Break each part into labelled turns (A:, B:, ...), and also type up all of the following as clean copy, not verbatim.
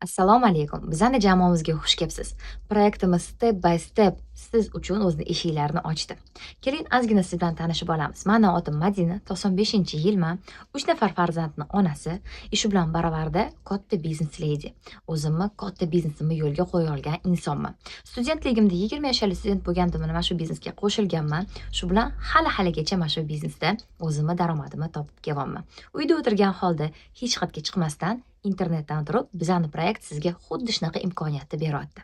A: Assalomu alaykum. Bizani jamoamizga xush kelibsiz. Proyektimiz step by step siz uchun o'zini eshiklarini ochdi. Keling, ozgina siz bilan tanishib olamiz. Meni adim Madina, 95-yilman. 3 nafar farzandning onasi, ishi bilan baravarda katta biznes ledi. O'zimni katta biznesimni yo'lga qo'ya olgan insonman. Studentligimda 20 yoshli student bo'lgandim, mana shu biznesga qo'shilganman. Shu bilan hali-haligacha mana shu biznesda o'zimni daromadimni topib kelyapman. Uyda o'tirgan holda hech qayerga chiqmasdan internetdan turib bizani proyekt sizga xuddi shunaqa imkoniyatni beryapti.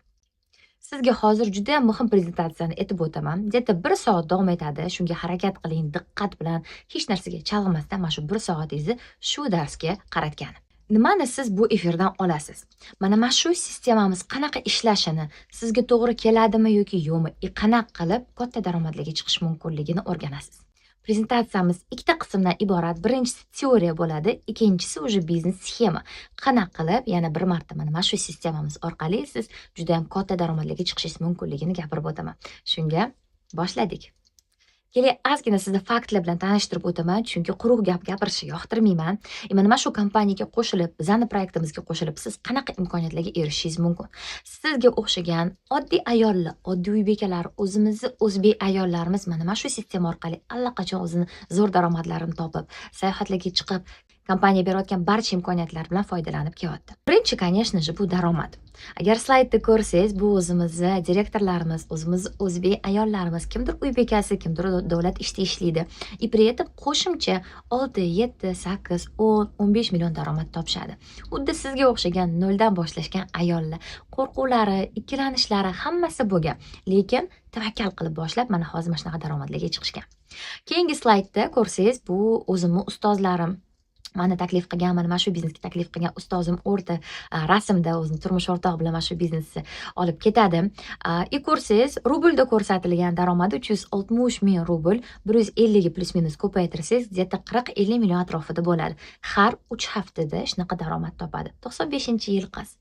A: Sizga hozir juda ham muhim prezentatsiyani aytib o'taman. Где-то 1 soat davom etadi. Shunga harakat qiling, diqqat bilan, hech narsaga chalg'imasdan mana shu 1 soatingizni shu darsga qaratgan. Nimani siz bu efirdan olasiz? Mana shu sistemamiz qanaqa ishlashini, sizga to'g'ri keladimi yoki yo'qmi, qanaqa qilib katta daromadlarga chiqish mumkinligini o'rganasiz. Prezentatsiyamiz ikkita qismdan iborat. Birinchisi teoriya bo'ladi, ikkinchisi уже biznes sxema. Qanaqa qilib yana bir marta mana shu sistemamiz orqali siz juda ham katta daromadlarga chiqishingiz mumkinligini gapirib o'taman. Shunga boshladik. Keling, ozgina sizni faktlar bilan tanishtirib o'taman, chunki quruq gap gapirishni yoqtirmayman. Mana shu kompaniyaga qo'shilib, bizani proyektimizga qo'shilib, siz qanaqa imkoniyatlarga erishishingiz mumkin? Sizga o'xshagan oddiy ayollar, oddiy uy bekalar, o'zimizni o'zbek ayollarimiz mana shu sistema orqali allaqachon o'zini zo'r daromadlarini topib, sayohatlarga chiqib, kompaniya berayotgan barcha imkoniyatlar bilan foydalanib kelyapti. Birinchi, конечно же, bu daromad. Agar slaydni ko'rsangiz, bu o'zimizni direktorlarimiz, o'zimizni o'zbek ayollarimiz, kimdir uy bekasi, kimdir davlat ishda ishlaydi. При этом qo'shimcha 6, 7, 8, 10, 15 million daromad topishadi. Xuddi sizga o'xshagan noldan boshlashgan ayollar, qo'rquvlari, ikkilanishlari hammasi bo'lgan, lekin tavakkal qilib boshlab mana hozir mana shunaqa daromadlarga chiqishgan. Keyingi slaydda ko'rsangiz, bu o'zimni ustozlarim mani taklif qilgan, mana shu biznesga taklif qilgan ustozim o'rta rasmda o'zini turmush o'rtog'i bilan mana shu biznesni olib ketadi. Ko'rsangiz, rublda ko'rsatilgan daromadi 360 ming rubl, 150 ga plus minus ko'paytirsangiz, где-то 40-50 million atrofida bo'ladi. Har 3 haftada shunaqa daromad topadi. 95-yil qiz.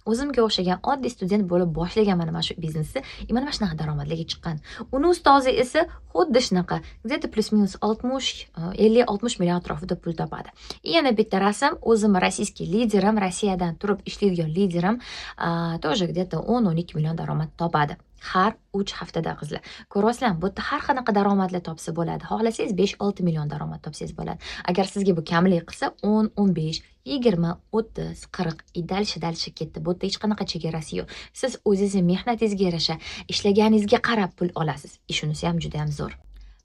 A: O'zimga o'xshagan oddiy student bo'lib boshlagan mana shu biznesni, mana shunaqa daromadlarga chiqqan. Uni ustozi esa xuddi shunaqa, где-то plus minus 50-60 million atrofida pul topadi. Yana bitta rasm, o'zim rossiyskiy liderim, Rossiyadan turib ishlaydigan liderim, тоже где-то 10-12 million daromad topadi. Har 3 haftada qizlar. Ko'ryapsizlarmi? Bu yerda har qanaqa daromadlar topsa bo'ladi. Xohlasangiz 5-6 million daromad topsangiz bo'ladi. Agar sizga bu kamlik qilsa 10, 15, 20, 30, 40 dalish ketdi. Bu yerda hech qanaqa chegarasi yo'q. Siz o'zingizning mehnatingizga yarasha, ishlaganingizga qarab pul olasiz. Shunisi ham juda ham zo'r.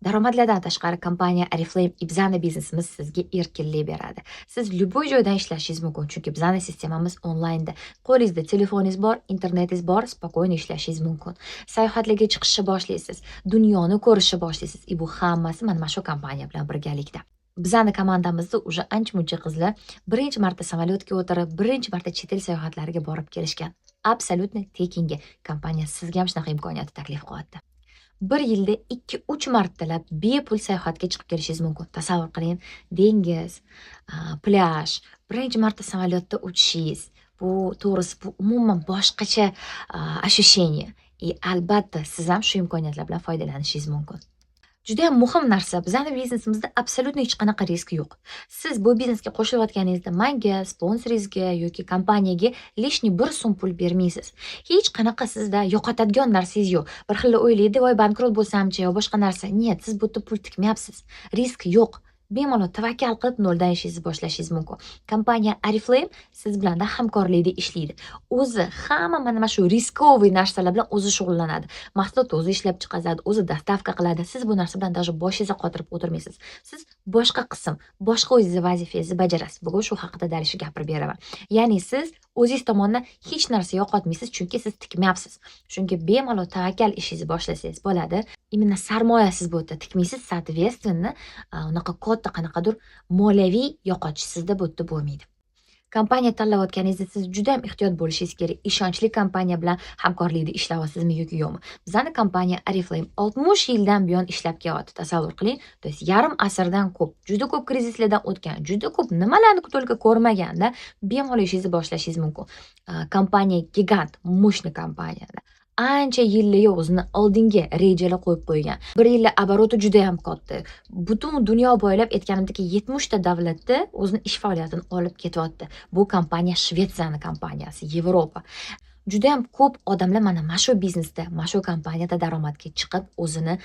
A: Daromadlardan tashqari kompaniya Oriflame bizani biznesimiz sizga erkinlik beradi. Siz любой joydan ishlashingiz mumkin, chunki bizani sistemamiz onlaynda. Qo'lingizda telefoningiz bor, internetingiz bor, spokойно ishlashingiz mumkin. Sayohatlarga chiqishni boshlaysiz, dunyoni ko'rishni boshlaysiz. Bu hammasi mana shu kompaniya bilan birgalikda. Bizani komandamizda уже ancha-muncha qizlar birinchi marta samolyotga o'tirib, birinchi marta chet el sayohatlariga borib kelishgan. Absolutно tekinga kompaniya sizga ham shunaqa imkoniyatni taklif qilyapti. 1 yilda 2-3 martalab bepul sayohatga chiqib kelishingiz mumkin. Tasavvur qiling, dengiz, plyaj, birinchi marta samolyotda uchishingiz. Bu to'g'risi bu umuman boshqacha ощущение. Albatta siz ham shu imkoniyatlar bilan foydalanishingiz mumkin. Juda ham muhim narsa, bizning biznesimizda absolutno hech qanaqa risk yo'q. Siz bu biznesga qo'shilayotganingizda menga, sponsoringizga yoki kompaniyaga lishniy 1 so'm pul bermaysiz. Hech qanaqa sizda yo'qotadigan narsangiz yo'q. Bir xil o'ylaydi, voy bankrot bo'lsam-chi yo boshqa narsa. Niyat, siz bu yerda pul tikmayapsiz. Risk yo'q. Bemalol tavakkal qilib noldan ishingizni boshlashingiz mumkin. Kompaniya Oriflame siz bilan hamkorlikda ishlaydi. O'zi hamma mana shu riskoviy narsalar bilan o'zi shug'ullanadi. Mahsulot o'zi ishlab chiqaradi, o'zi dostavka qiladi. Siz bu narsa bilan даже boshingizni qotirib o'tirmaysiz. Siz boshqa qism, boshqa o'zingiz vazifangizni bajarasiz. Bugun shu haqida dalishib gapirib beraman. Ya'ni siz o'zingiz tomonidan hech narsa yo'qotmaysiz, chunki siz tikmayapsiz. Chunki bemalol tavakkal ishingizni boshlasangiz bo'ladi. Imенно sarmoyasiz bu yerda tikmaysiz, соответственно, unaqa katta qanaqadir moliyaviy yo'qotish sizda bu yerda bo'lmaydi. Kompaniya tanlayotganingizda siz juda ham ehtiyot bo'lishingiz kerak. Ishonchli kompaniya bilan hamkorlikda ishlayapsizmi yoki yo'qmi? Bizning kompaniya Oriflame 60 yildan buyon ishlab kelyapti. Tasavvur qiling, to есть yarim asrdan ko'p, juda ko'p krizislardan o'tgan, juda ko'p nimalarni to'lqa ko'rmaganda bemalol ishingizni boshlashingiz mumkin. Kompaniya gigant, мощный kompaniya. ancha yillarga o'zini oldinga rejalar qo'yib qo'ygan. Bir yilda oboroti juda ham katta. Butun dunyo bo'ylab aytganimdek 70 ta davlatda o'zini ish faoliyatini olib ketyapti. Bu kompaniya Shvetsiyani kompaniyasi, Yevropa. Juda ham ko'p odamlar mana shu biznesda, shu kompaniyada daromadga chiqib, o'zini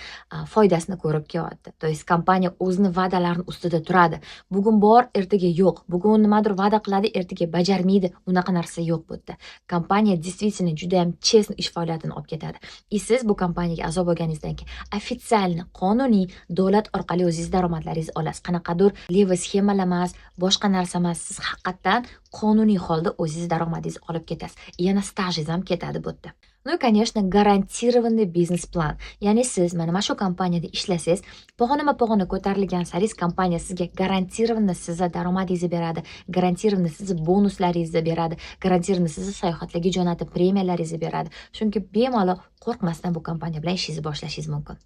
A: foydasini ko'rib kelyapti. To есть kompaniya o'zini va'dalarini ustida turadi. Bugun bor, ertaga yo'q. Bugun nimadir va'da qiladi, ertaga bajarmaydi. Unaqa narsa yo'q bu yerda. Kompaniya действительно juda ham chestno ish faoliyatini olib ketadi. Siz bu kompaniyaga a'zo bo'lganingizdan keyin ofitsialni, qonuniy davlat orqali o'zingiz daromadlaringizni olasiz. Qanaqadir leva sxemalar emas, boshqa narsa emas. Siz haqiqatan qonuniy holda o'zingiz daromadingizni olib ketasiz. Yana stajingiz ham ketadi bu yerda. Ну и, конечно, гарантированный бизнес-план. Ya'ni siz mana shu kompaniyada ishlasangiz, pog'ona ko'tarilgan sari kompaniya sizga garantированно sizni daromadingizni beradi, garantированно sizni bonuslaringizni beradi, garantированно sizni sayohatlarga jo'natib premiyalaringizni beradi. Chunki bemalol qo'rqmasdan bu kompaniya bilan ishingizni boshlashingiz mumkin.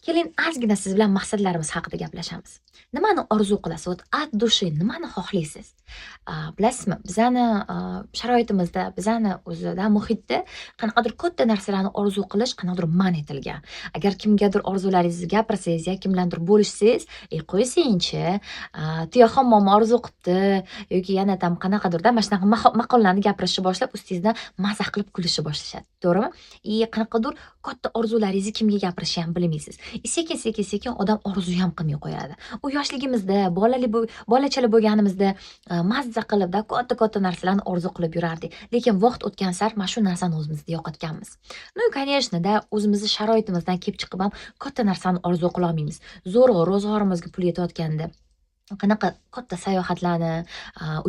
A: Keling, ozgina siz bilan maqsadlarimiz haqida gaplashamiz. Nimani orzu qilasiz? От души nimani xohlaysiz? Bilasizmi, bizani sharoitimizda, bizani o'zida muhitda qanaqadir katta narsalarni orzu qilish qanaqadir man etilgan. Agar kimgadir orzularingizni gapirsangiz yoki kimlardir bo'lishsangiz, qo'ysangchi, tuyaxon momo orzu qilibdi yoki yana tam qanaqadirda mana shunaqa maqollarni gapirishni boshlab, ustingizdan mazax qilib kulishni boshlashadi. To'g'rimi? Qanaqadir katta orzularingizni kimga gapirishni ham bilmaysiz. Sekin odam orzu ham qilmay qo'yadi. U yoshligimizda, bolachala bo'lganimizda mazza qilib katta narsalarni orzu qilib yurardik. Lekin vaqt o'tgan sari mana shu narsani o'zimizda yo'qotganmiz. Ну и, конечно, o'zimizni sharoitimizdan kelib chiqib ham katta narsani orzu qila olmaymiz. Zo'rg'a ro'zg'orimizga pul yetayotganda qanaqa katta sayohatlarni,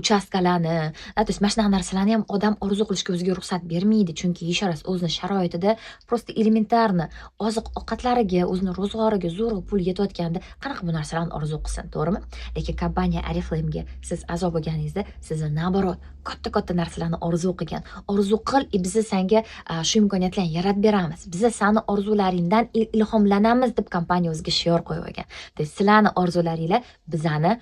A: uchastkalarni, то есть mana shunaqa narsalarni ham odam orzu qilishga o'ziga ruxsat bermaydi, chunki ishoras o'zini sharoitida просто elementarni oziq-ovqatlariga, o'zini ro'zg'origa zo'rg'a pul yetayotganda qanaqa bu narsalarni orzu qilsin, to'g'rimi? Lekin kompaniya Oriflame'ga siz a'zo bo'lganingizda sizni naborot katta narsalarni orzu qilgan. Orzu qil, biz senga shu imkoniyatlarni yaratib beramiz. Biz seni orzularingdan ilhomlanamiz deb kompaniya o'ziga shior qo'yib olgan. To есть sizlarni orzularinglar bizani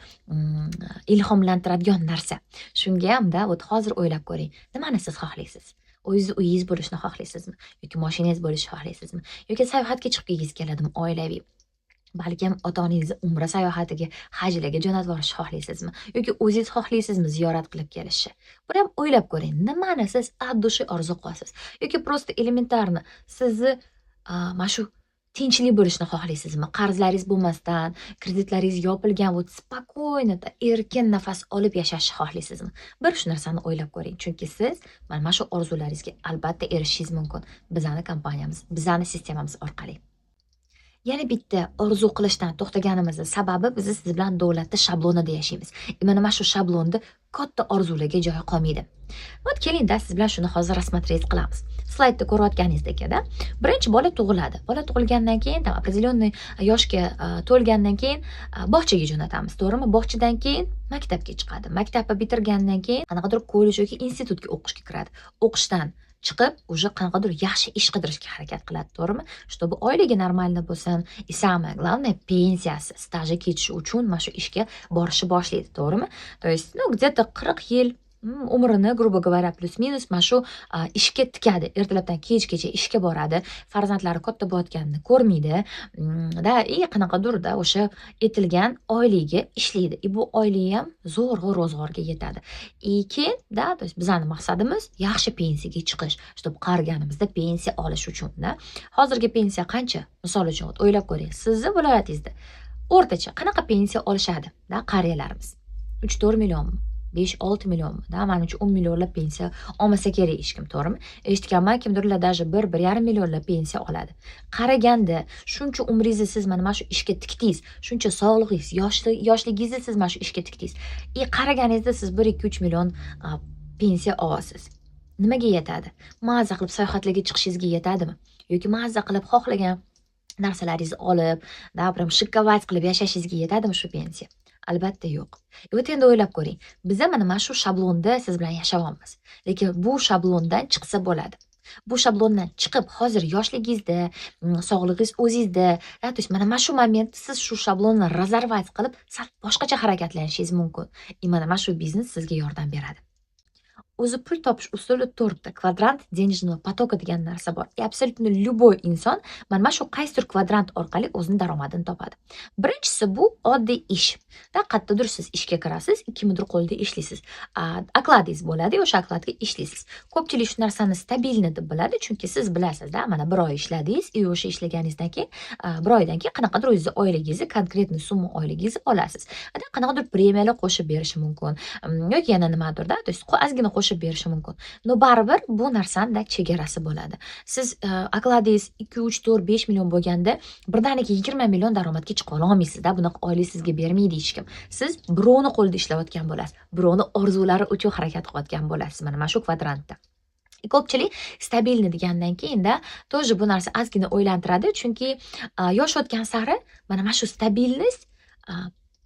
A: ilhomlantiradigan narsa. Shunga hamda hozir o'ylab ko'ring. Nimani siz xohlaysiz? O'zingiz uyingiz bo'lishini xohlaysizmi? Yoki mashinangiz bo'lishini xohlaysizmi? Yoki sayohatga chiqishingiz keladimi oilaviy? Balkim ota-onangizni umra sayohatiga, hajlarga jo'natib yuborishni xohlaysizmi? Yoki o'zingiz xohlaysizmi ziyorat qilib kelishni? Buni ham o'ylab ko'ring. Nimani siz от души orzu qilasiz? Yoki просто elementarni sizni mana shu tinchlik bo'lishni xohlaysizmi? Qarzlaringiz bo'lmasdan, kreditlaringiz yopilgan, spokойно, erkin nafas olib yashashni xohlaysizmi? Bir shu narsani o'ylab ko'ring, chunki siz mana shu orzularingizga albatta erishishingiz mumkin. Bizning kompaniyamiz, bizning sistemamiz orqali. Yana bitta orzu qilishdan to'xtaganimizning sababi biz siz bilan davlatda shablonida yashaymiz. Mana shu shablonda katta orzularga joy qolmaydi. Keling-da siz bilan shuni hozir рассмотреть qilamiz. Slaydda ko'rayotganingizdek-da, birinchi bola tug'iladi. Bola tug'ilgandan keyin, определенный yoshga to'lgandan keyin bog'chaga jo'natamiz, to'g'rimi? Bog'chadan keyin maktabga chiqadi. Maktabni bitirgandan keyin qanaqadir kollej yoki institutga o'qishga kiradi. O'qishdan chiqib, уже qanaqadir yaxshi ish qidirishga harakat qiladi, to'g'rimi? Чтобы oilaga normalniy bo'lsin, и самое главное, pensiyasi, staji ketishi uchun mana shu ishga borishni boshlaydi, to'g'rimi? То есть, где-то 40 yil umrini, грубо говоря, plus-minus mana shu ishga tikadi. Ertalabdan kechgacha ishga boradi. Farzandlari katta bo'layotganini ko'rmaydi. Qanaqadir o'sha etilgan oilaga ishlaydi. Bu oilaga ham zo'rg'a ro'zg'orga yetadi. Keyin то есть bizning maqsadimiz yaxshi pensiyaga chiqish, чтобы qariganimizda pensiya olish uchun-da. Hozirgi pensiya qancha? Misol uchun o'ylab ko'ring. Sizni viloyatingizda o'rtacha qanaqa pensiya olishadi, qariyalarimiz? 3-4 millionmi? 5-6 millionmi? Menimcha 10 millionlab pensiya olmasa kerak hech kim, to'g'rimi? Eshitganman, kimdirlar даже 1-1,5 millionlab pensiya oladi. Qaraganda shuncha umringizni siz mana shu ishga tikdingiz, shuncha sog'lig'ingiz, yoshligingizni siz mana shu ishga tikdingiz. Qaraganingizda siz 1-2-3 million pensiya olasiz. Nimaga yetadi? Mazza qilib sayohatlarga chiqishingizga yetadimi? Yoki mazza qilib xohlagan narsalaringizni olib, prям shikovat qilib yashashingizga yetadimi shu pensiya? Albatta yo'q. Endi o'ylab ko'ring. Biz mana shu shablonda siz bilan yashayapmiz. Lekin bu shablondan chiqsa bo'ladi. Bu shablondan chiqib, hozir yoshligingizda, sog'lig'ingiz o'zingizda, то есть mana shu momentda siz shu shablonni rezervat qilib, sal boshqacha harakatlanish mumkin. Mana shu biznes sizga yordam beradi. o'zi pul topish usuli to'rtta: kvadrant, денежного потока degan narsa bor. Absolutно любой inson mana shu qaysidir kvadrant orqali o'zini daromadini topadi. Birinchisi bu oddiy ish. Qayerdadir siz ishga kirasiz, kimnidir qo'lida ishlaysiz. Okladingiz bo'ladi, o'sha okladga ishlaysiz. Ko'pchilik shu narsani stabilni deb biladi, chunki siz bilasiz-da, mana bir oy ishladingiz, o'sha ishlaganingizdan keyin bir oydan keyin qanaqadir o'zingizni oyligingizni, konkretniy summa oyligingizni olasiz. Qanaqadir premiyalar qo'shib berishi mumkin yoki yana nimadir-da, to есть ozgina qo'shib berishi mumkin. No baribir bu narsani chegarasi bo'ladi. Siz okladingiz 2, 3, 4, 5 million bo'lganda birdaniga 20 million daromadga chiqa olmaysiz-da. Bunaqa oylik sizga bermaydi hech kim. Siz birovni qo'lida ishlayotgan bo'lasiz. Birovni orzulari uchun harakat qilayotgan bo'lasiz mana shu kvadrantda. Ko'pchilik stabilni degandan keyinda тоже bu narsa ozgina o'ylantiradi, chunki yosh o'tgan sari mana shu stabilность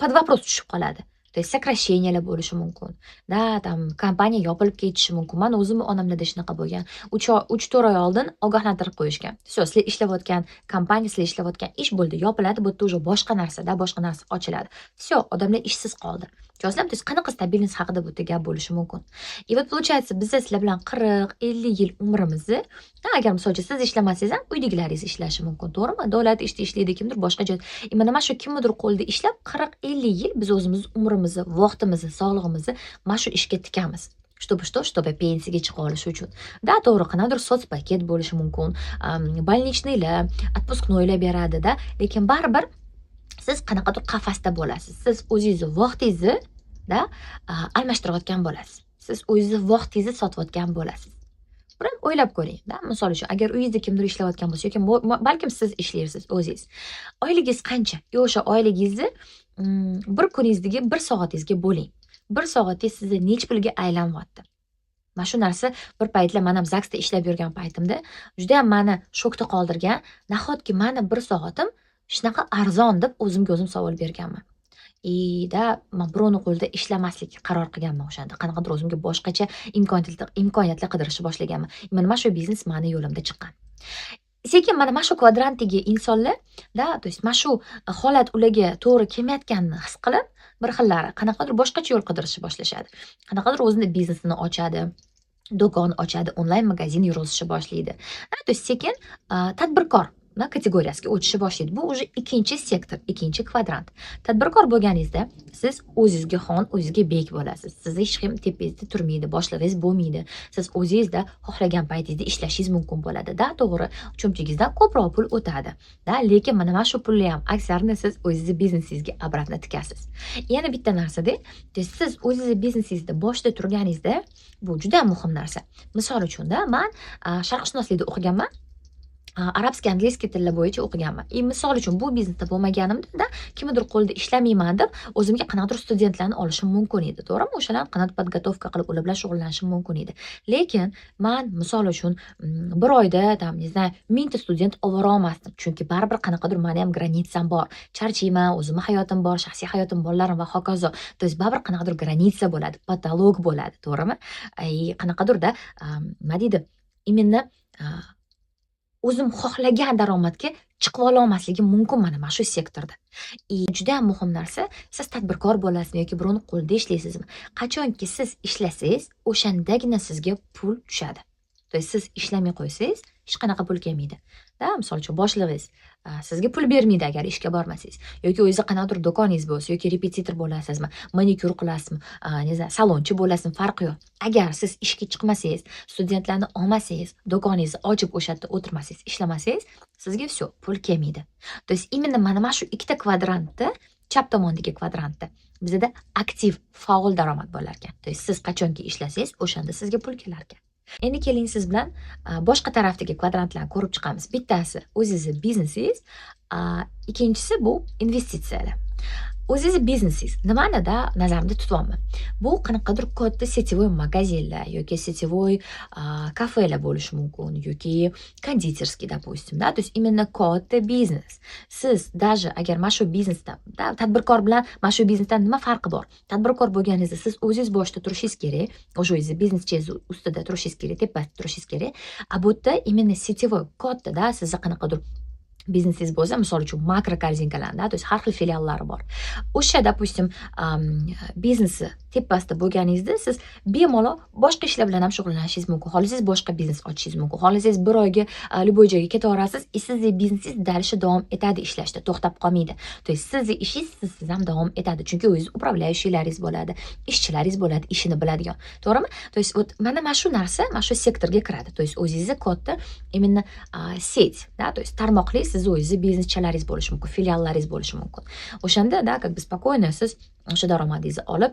A: под вопрос tushib qoladi. То есть сокращениyalar bo'lishi mumkin. Там kompaniya yopilib ketishi mumkin. Men o'zim onamlarda shunaqa bo'lgan. 3-4 oy oldin ogohlantirib qo'yishgan. Sizlar ishlayotgan kompaniya, sizlar ishlayotgan ish bo'ldi, yopiladi, bu уже boshqa narsada, boshqa narsa ochiladi. Odamlar ishsiz qoldi. Chozlam, то есть qanaqa stabilность haqida bu gap bo'lishi mumkin. И вот получается biz sizlar bilan 40-50 yil umrimizni, agar misolcha siz ishlamasangiz ham uydagilaringiz ishlashi mumkin, to'g'rimi? Davlat ishlaydi, kimdir boshqa joy. Mana shu kimnidir qo'lida ishlab 40-50 yil biz o'zimiz umrimizni, vaqtimizni, sog'lig'imizni mana shu ishga tikamiz. Чтобы pensiyaga chiqa olish uchun. To'g'ri, qanaqadir sotspaket bo'lishi mumkin, больничныйlar, отпускноylar beradi-da, lekin baribir siz qanaqadir qafasda bo'lasiz. Siz o'zingizni vaqtingizni almashtirayotgan bo'lasiz. Siz o'zingizni vaqtingizni sotayotgan bo'lasiz. Buni o'ylab ko'ring-da. Misol uchun, agar uyingizda kimdir ishlayotgan bo'lsa yoki balkim siz ishlaysiz o'zingiz. Oyligingiz qancha? O'sha oyligingizni bir kuningizdagi 1 soatingizga bo'ling. 1 soatingiz sizga nech pulga aylanyapti? Mana shu narsa bir paytlar men ham ZAXda ishlab yurgan paytimda juda ham meni shokda qoldirgan. Nahotki meni 1 soatim shunaqa arzon deb o'zimga o'zim savol berganman. Men birovni qo'lida ishlamaslikka qaror qilganman o'shanda. Qanaqadir o'zimga boshqacha imkoniyatlar qidirishni boshlaganman. Mana shu biznes meni yo'limda chiqqan. Sekin mana shu kvadrantdagi insonlar, to есть mana shu holat ularga to'g'ri kelmayotganini his qilib, bir xillari qanaqadir boshqacha yo'l qidirishni boshlashadi. Qanaqadir o'zini biznesini ochadi, do'kon ochadi, onlayn magazin yurg'izishni boshlaydi. To есть sekin tadbirkor kategoriyasiga o'tishni boshlaydi. Bu уже ikkinchi sektor, ikkinchi kvadrant. Tadbirkor bo'lganingizda siz o'zingizga xon, o'zingizga bek bo'lasiz. Sizni hech kim tepangizda turmaydi, boshlig'ingiz bo'lmaydi. Siz o'zingizda xohlagan paytingizda ishlashingiz mumkin bo'ladi. To'g'ri, cho'mchigingizdan ko'proq pul o'tadi. Lekin mana shu pulni ham aksarni siz o'zingizning biznesingizga obratno tikasiz. Yana bitta narsada, siz o'zingizning biznesingizda boshida turganingizda, bu juda muhim narsa. Misol uchun men sharqshunoslikda o'qiganman. Arabskiy, angliyskiy tillar bo'yicha o'qiganman. Misol uchun bu biznesda bo'lmaganimda kimnidir qo'lida ishlamayman deb o'zimga qanaqadir studentlarni olishim mumkin edi, to'g'rimi? O'shalarni qanaqadir podgotovka qilib ular bilan shug'ullanishim mumkin edi. Lekin men misol uchun bir oyda, не знаю, 1000 ta student olib olmasdim, chunki baribir qanaqadir meni ham granitsam bor. Charchayman, o'zimning hayotim bor, shaxsiy hayotim, bolalarim va hokazo. To есть baribir qanaqadir granitsa bo'ladi, patolog bo'ladi, to'g'rimi? Qanaqadirda nima deydi? Именно o'zim xohlagan daromadga chiqib ola olmasligim mumkin mana shu sektorda. Juda ham muhim narsa, siz tadbirkor bo'lasizmi yoki birovni qo'lida ishlaysizmi? Qachonki siz ishlasangiz, o'shandagina sizga pul tushadi. To есть siz ishlamay qo'ysangiz, hech qanaqa pul kelmaydi. Misol uchun boshlig'ingiz sizga pul bermaydi agar ishga bormasangiz, yoki o'zingizda qanaqadir do'koningiz bo'lsa, yoki repetitor bo'lasizmi, manikyur qilasizmi, salonchi bo'lasizmi, farqi yo'q. Agar siz ishga chiqmasangiz, studentlarni olmasangiz, do'koningizni ochib o'sha yerda o'tirmasangiz, ishlamasangiz, sizga всё, pul kelmaydi. То есть именно mana shu ikkita kvadrantda, chap tomondagi kvadrantda bizda aktiv, faol daromad bo'lar ekan. То есть siz qachonki ishlasangiz, o'shanda sizga pul kelar ekan. Endi keling siz bilan boshqa tarafdagi kvadrantlarni ko'rib chiqamiz. Bittasi o'zingizning biznesingiz, ikkinchisi bu investitsiyalar. O'zingizning biznesingiz nimanida nazarimda tutyapman? Bu qanaqadir katta setivoy magazinlar yoki setivoy kafelar bo'lishi mumkin yoki konditerskiy, допустим, то есть именно katta biznes. Siz даже agar mana shu biznesda, tadbirkor bilan mana shu biznesdan nima farqi bor? Tadbirkor bo'lganingizda siz o'zingiz boshida turishingiz kerak, o'sha o'zingizning biznesingiz ustida turishingiz kerak, tepasida turishingiz kerak. Bu yerda именно setivoy katta, sizni qanaqadir biznesingiz bo'lsa, misol uchun makro korzinkalarda, то есть har xil filiallari bor. O'sha, допустим, biznesni tepasida bo'lganingizda siz bemalol boshqa ishlar bilan ham shug'ullanishingiz mumkin. Xohlasangiz boshqa biznes ochishingiz mumkin. Xohlasangiz bir oyga любой joyga ketaverasiz, sizni biznesingiz dalisha davom etadi ishlashda, to'xtab qolmaydi. То есть sizni ishingiz sizsiz ham davom etadi, chunki o'zingiz upravляющийlaringiz bo'ladi, ishchilaringiz bo'ladi, ishini biladigan. To'g'rimi? То есть mana shu narsa, mana shu sektorga kiradi. То есть o'zingizni katta именно сеть, да, то есть tarmoqli siz o'zingizni bizneschilaringiz bo'lishi mumkin, filiallaringiz bo'lishi mumkin. O'shanda, да, как бы спокойно siz o'sha daromadingizni olib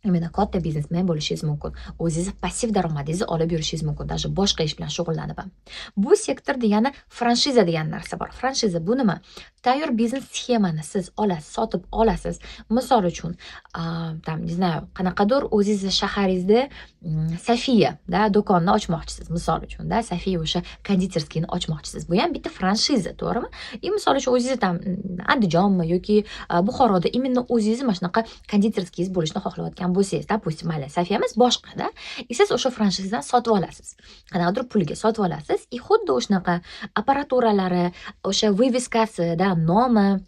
A: imенно katta biznesmen bo'lishingiz mumkin. O'zingiz passiv daromadingizni olib yurishingiz mumkin, даже boshqa ish bilan shug'ullanib ham. Bu sektorda yana franshiza degan narsa bor. Franshiza bu nima? Tayyor biznes sxemani siz olasiz, sotib olasiz. Misol uchun, там, не знаю, qanaqadir o'zingiz shaharingizda Safiya, da, do'konni ochmoqchisiz, misol uchun, da, Safiya o'sha konditerskiyni ochmoqchisiz. Bu ham bitta franshiza, to'g'rimi? Misol uchun o'zingiz tam Andijonmi yoki Buxoroda imенно o'zingiz mana shunaqa konditerskiyingiz bo'lishni xohlayotgan bo'lsangiz, допустим, mayli, Safiyamiz boshqa-da, siz o'sha franshizadan sotib olasiz. Qanaqadir pulga sotib olasiz, xuddi o'shanaqa apparaturalari, o'sha viviskasi, da, nomi,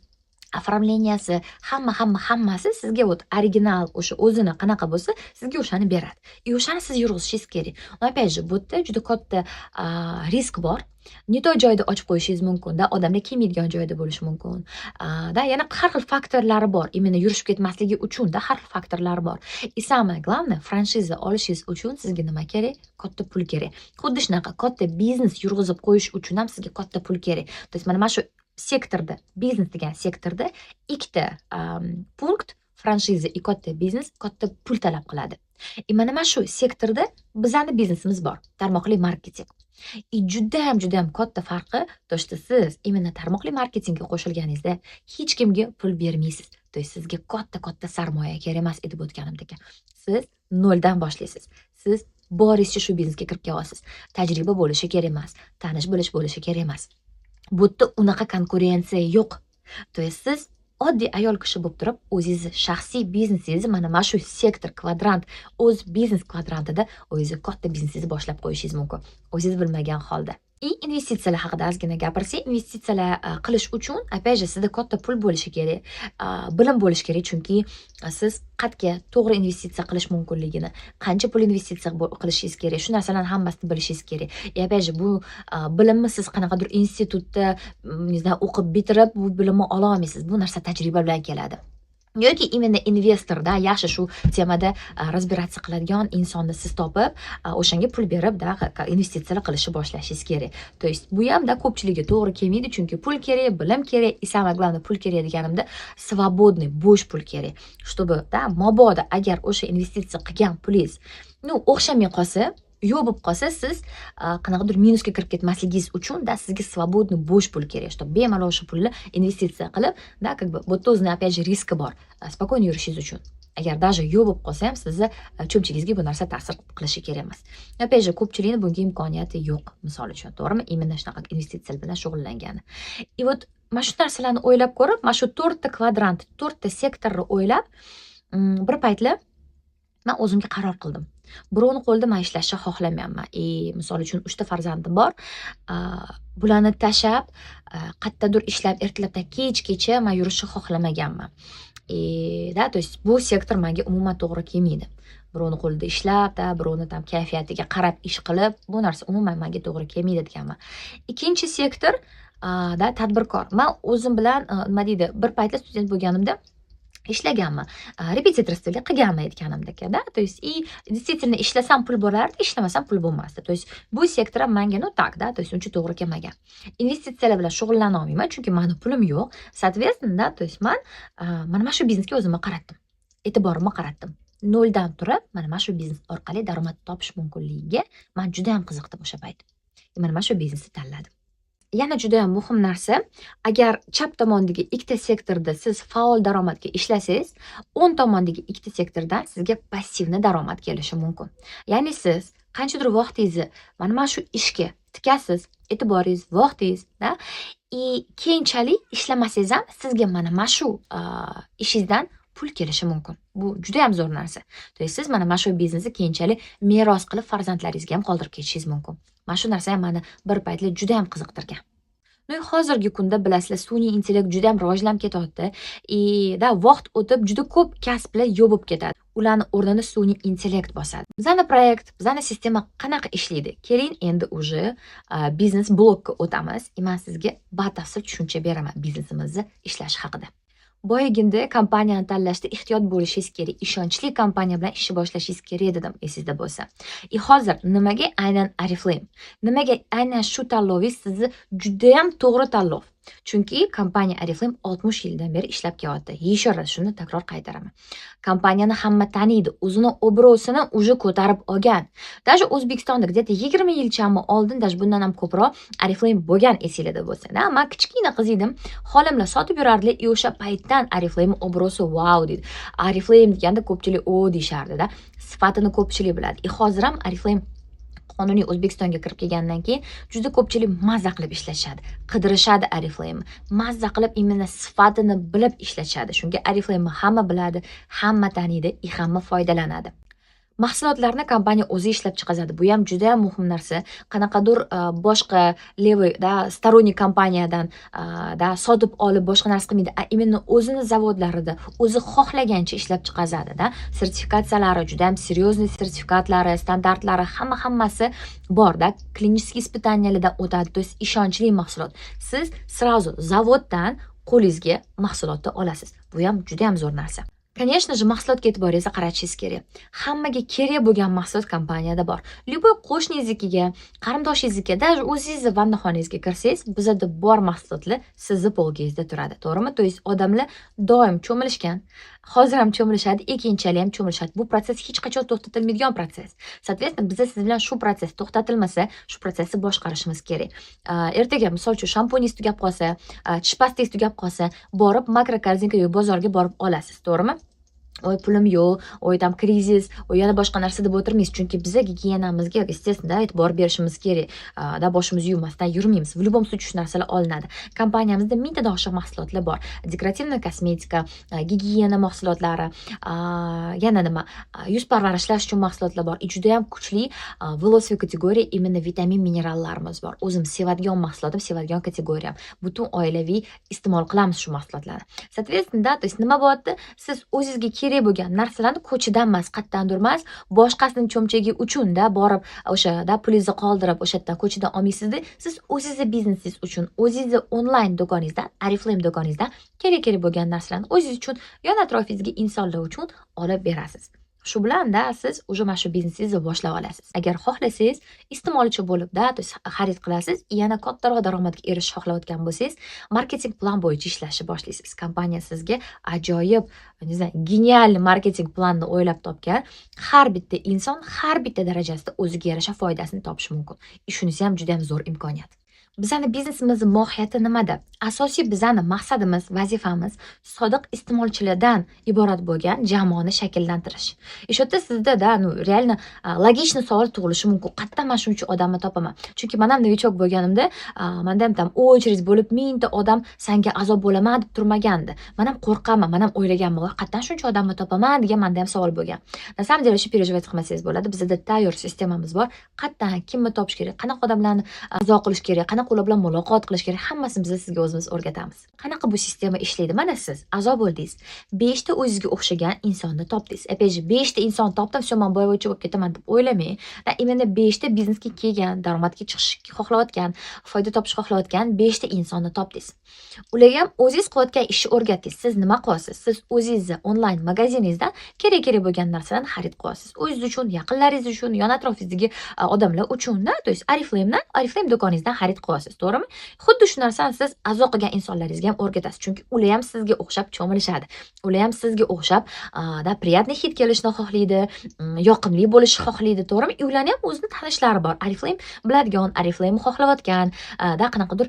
A: оформленияsi, hammasi sizga original o'sha o'zini qanaqa bo'lsa, sizga o'shani beradi. O'shani siz yurg'izishingiz kerak. Opять же, bu yerda juda katta risk bor. Не то joyda ochib qo'yishingiz mumkin, da, odamlar kelmaydigan joyda bo'lishi mumkin. Da, yana har xil faktorlari bor. Imенно yurishib ketmasligi uchun da har xil faktorlari bor. И самое главное, franshiza olishingiz uchun sizga nima kerak? Katta pul kerak. Xuddi shunaqa katta biznes yurg'izib qo'yish uchun ham sizga katta pul kerak. То есть mana shu sektorda, biznes degan sektorda ikkita punkt, franshiza и katta biznes katta pul talab qiladi. Mana shu sektorda bizning biznesimiz bor, tarmoqli marketing. Juda ham katta farqi, то что siz именно tarmoqli marketingga qo'shilganingizda hech kimga pul bermaysiz. То есть sizga katta sarmoya kerak emas edi o'tganimdek. Siz noldan boshlaysiz. Siz boringizcha shu biznesga kirib kelasiz. Tajriba bo'lishi kerak emas, tanish bo'lishi kerak emas. Bu yerda unaqa konkurensiya yo'q. То есть siz oddiy ayol kishi bo'lib turib, o'zingiz shaxsiy biznesingizni mana shu sektor kvadrant, o'z biznes kvadrantida o'zingiz katta biznesingizni boshlab qo'yishingiz mumkin. O'zingiz bilmagan holda. Investitsiyalar haqida ozgina gapirsak, investitsiyalar qilish uchun opять же sizda katta pul bo'lishi kerak, bilim bo'lishi kerak, chunki siz qayerga to'g'ri investitsiya qilish mumkinligini, qancha pul investitsiya qilishingiz kerak, shu narsalarni hammasini bilishingiz kerak. Opять же, bu bilimni siz qanaqadir institutda, не знаю, o'qib bitirib, bu bilimni ola olmaysiz. Bu narsa tajriba bilan keladi. Yoki именно investorda, yaxshi shu temada разбираться qiladigan insonni siz topib, o'shanga pul berib, da, investitsiyalar qilishni boshlashingiz kerak. То есть bu ham da ko'pchiligiga to'g'ri kelmaydi, chunki pul kerak, bilim kerak, и самое главное, pul kerak deganimda свободный, bo'sh pul kerak. Чтобы, da, mabodo agar o'sha investitsiya qilgan pulingiz, o'xshamay qolsa, yo'q bo'lib qolsa, siz qanaqadir minusga kirib ketmasligingiz uchun da sizga свободный bo'sh pul kerak, чтобы bemalol o'sha pulni investitsiya qilib, da, как бы bu yerda o'zini opять же riski bor. Спокойно yurishingiz uchun. Agar даже yo'q bo'lib qolsa ham sizni cho'mchigingizga bu narsa ta'sir qilishi kerak emas. Opять же, ko'pchilikning bunga imkoniyati yo'q, misol uchun, to'g'rimi? Именно shunaqa investitsiyalar bilan shug'ullangani. И вот mana shu narsalarni o'ylab ko'rib, mana shu 4 ta kvadrant, 4 ta sektorni o'ylab, bir paytlar men o'zimga qaror qildim. Birovni qo'lida men ishlashni xohlamayapman. Misol uchun 3 ta farzandim bor. Bularni tashab, qayerdadir ishlab ertalabdan kechgacha men yurishni xohlamaganman. Da, то есть bu sektor menga umuman to'g'ri kelmaydi. Birovni qo'lida ishlab, da, birovni tam kayfiyatiga qarab ish qilib, bu narsa umuman menga to'g'ri kelmaydi deganman. Ikkinchi sektor, da, tadbirkor. Men o'zim bilan, nima deydi, bir paytlar student bo'lganimda ishlaganman. Repetitorstga qilganman aytganimdek, da. То есть и действительно ishlasam pul bo'lardi, ishlamasam pul bo'lmasdi. То есть bu sektor ham menga так, da, то есть uncha to'g'ri kelmagan. Investitsiyalar bilan shug'ullana olmayman, chunki meni pulim yo'q. Соответственно, da, то есть men mana shu biznesga o'zimni qaratdim. E'tiborimni qaratdim. Noldan turib, mana shu biznes orqali daromad topish mumkinligiga men juda ham qiziqdim o'sha payt. Mana shu biznesni tanladim. Yana juda ham muhim narsa, agar chap tomondagi ikkita sektorda siz faol daromadga ishlasangiz, o'ng tomondagi ikkita sektordan sizga passivni daromad kelishi mumkin. Ya'ni siz qanchadir vaqtingizni mana shu ishga tikasiz, e'tiboringiz, vaqtingiz, da, keyinchalik ishlamasangiz ham sizga mana shu ishingizdan pul kelishi mumkin. Bu juda ham zo'r narsa. То есть siz mana shu biznesni keyinchalik meros qilib farzandlaringizga ham qoldirib ketishingiz mumkin. Mana shu narsa ham meni bir paytlar juda ham qiziqtirgan. No, hozirgi kunda bilasizlar, sun'iy intellekt juda ham rivojlanib ketyapti. Vaqt o'tib juda ko'p kasblar yo'q bo'lib ketadi. Ularni o'rnini sun'iy intellekt bosadi. Bizani proyekt, bizani sistema qanaqa ishlaydi? Keling, endi уже biznes blokka o'tamiz. Men sizga batafsil tushuncha beraman biznesimizni ishlashi haqida. Boyaginda kompaniyani tanlashda ehtiyot bo'lishingiz kerak. Ishonchli kompaniya bilan ishni boshlashingiz kerak dedim, esingizda bo'lsa. Hozir nimaga aynan Oriflame? Nimaga aynan shu tanlovingiz sizni juda ham to'g'ri tanlov? Chunki kompaniya Oriflame 60 yildan beri ishlab kelyapti. Еще раз shuni takror qaytaraman. Kompaniyani hamma taniydi, o'zini obro'sini уже ko'tarib olgan. Даже O'zbekistonda где-то 20 yilchami oldin, даже bundan ham ko'proq Oriflame bo'lgan, esingizda bo'lsa. Men kichkina qiz edim, xolamlar sotib yurardilar, o'sha paytdan Oriflame obro'si wow deydi. Oriflame deganda ko'pchilik o deyishardi-da. Sifatini ko'pchilik biladi. Hozir ham Oriflame qonuniy O'zbekistonga kirib kelgandan keyin juda ko'pchilik mazza qilib ishlatishadi, qidirishadi Oriflame. Mazza qilib imенно sifatini bilib ishlatishadi. Shunga Oriflame hamma biladi, hamma taniydi, hamma foydalanadi. Mahsulotlarni kompaniya o'zi ishlab chiqaradi. Bu ham juda ham muhim narsa. Qanaqadir boshqa levoy storonniy kompaniyadan sotib olib boshqa narsa qilmaydi. Именно o'zini zavodlarida o'zi xohlagancha ishlab chiqaradi-da. Sertifikatsiyalari juda ham seryozni sertifikatlari, standartlari hammasi bor-da. Klinik ispitaniyalardan o'tadi. To есть ishonchli mahsulot. Siz sразу zavoddan qo'lingizga mahsulotni olasiz. Bu ham juda ham zo'r narsa. Конечно же, mahsulotga e'tiboringizni qaratishingiz kerak. Hammaga kerak bo'lgan mahsulot kompaniyada bor. Любой qo'shningizga, qarindoshingizniki, даже o'zingizni vannaxonangizga kirsangiz, bizda bor mahsulotlar sizni polgangizda turadi. To'g'rimi? To есть odamlar doim cho'milishgan. Hozir ham cho'milishadi, keyinchalik ham cho'milishadi. Bu proses hech qachon to'xtatilmaydigan proses. Soответственно, biz siz bilan shu proses to'xtatilmasa, shu prosesni boshqarishimiz kerak. Ertaga misol uchun shampuningiz tugab qolsa, tish pastangiz tugab qolsa, borib makrokorzinka yoki bozorga borib olasiz, to'g'rimi? Oy pulim yo'q, oy tam krizis, oy yana boshqa narsa deb o'tirmaysiz. Chunki bizga gigiyenamizga, естественно, e'tibor berishimiz kerak. Boshimizni yuvmasdan yurmaymiz. В любом случае shu narsalar olinadi. Kompaniyamizda mingtadan oshiq mahsulotlar bor. Dekorativniy kosmetika, gigiyena mahsulotlari, yana nima, yuz parvarishlash uchun mahsulotlar bor. Juda ham kuchli волосовый kategoriya, именно vitamin minerallarimiz bor. O'zim sevadigan mahsulotim, sevadigan kategoriyam. Butun oilaviy iste'mol qilamiz shu mahsulotlarni. Soответственно, то есть nima bo'lyapti? Siz o'zingizga kerak bo'lgan narsalarni ko'chadan emas, qayerdandir emas, boshqasining cho'mchagi uchun-da borib o'sha pulingizni qoldirib, o'sha yerdan ko'chadan olmaysiz-da. Siz o'zingizning biznesingiz uchun, o'zingizning onlayn do'koningizdan, Oriflame do'koningizdan kerak bo'lgan narsalarni o'zingiz uchun, yon atrofingizdagi insonlar uchun olib berasiz. Shu bilan-da siz уже mana shu biznesingizni boshlab olasiz. Agar xohlasangiz, iste'molchi bo'lib-da, xarid qilasiz, yana kattaroq daromadga erishishni xohlayotgan bo'lsangiz, marketing plan bo'yicha ishlashni boshlaysiz. Kompaniya sizga ajoyib, genial marketing planni o'ylab topgan. Har bitta inson har bitta darajasida o'ziga yarasha foydasini topishi mumkin. Shunisi ham juda ham zo'r imkoniyat. Bizani biznesimiz mohiyati nimada? Asosiy bizani maqsadimiz, vazifamiz sodiq iste'molchilardan iborat bo'lgan jamoani shakllantirish. Shu yerda sizda reально logichniy savol tug'ilishi mumkin. Qayerdan men shuncha odamni topaman? Chunki men ham novichok bo'lganimda, menda ham очередь bo'lib, mingta odam senga a'zo bo'laman deb turmagandi. Men ham qo'rqaman, men ham o'ylaganman, qayerdan shuncha odamni topaman degan menda ham savol bo'lgan. Na samом деле, shu переживать qilmasangiz bo'ladi. Bizda tayyor sistemamiz bor. Qayerdan kimni topish kerak, qanaqa odamlarni a'zo qilish kerak, qanaqa ular bilan muloqot qilish kerak, hammasini biz sizga o'zimiz o'rgatamiz. Qanaqa bu sistema ishlaydi? Mana siz a'zo bo'ldingiz. 5 ta o'zingizga o'xshagan insonni topdingiz. Опять же, 5 ta inson topdim, все, men boyvachcha bo'lib ketaman deb o'ylamang. Именно 5 ta biznesga kelgan, daromadga chiqishni xohlayotgan, foyda topishni xohlayotgan 5 ta insonni topdingiz. Ularga ham o'zingiz qilayotgan ishni o'rgatdingiz. Siz nima qilyapsiz? Siz o'zingizni onlayn magaziningizdan kerak bo'lgan narsalarni xarid qilyapsiz. O'zingiz uchun, yaqinlaringiz uchun, yon atrofingizdagi odamlar uchun-da, to есть Oriflame do'koningizdan xarid qilyapsiz. To'g'rimi? Xuddi shu narsani siz a'zo qilgan insonlaringizga ham o'rgatasiz. Chunki ular ham sizga o'xshab cho'milishadi. Ular ham sizga o'xshab приятный hid kelishni xohlaydi, yoqimli bo'lishni xohlaydi, to'g'rimi? Ularning ham o'zining tanishlari bor. Oriflame biladigan, Oriflame xohlayotgan, qanaqadir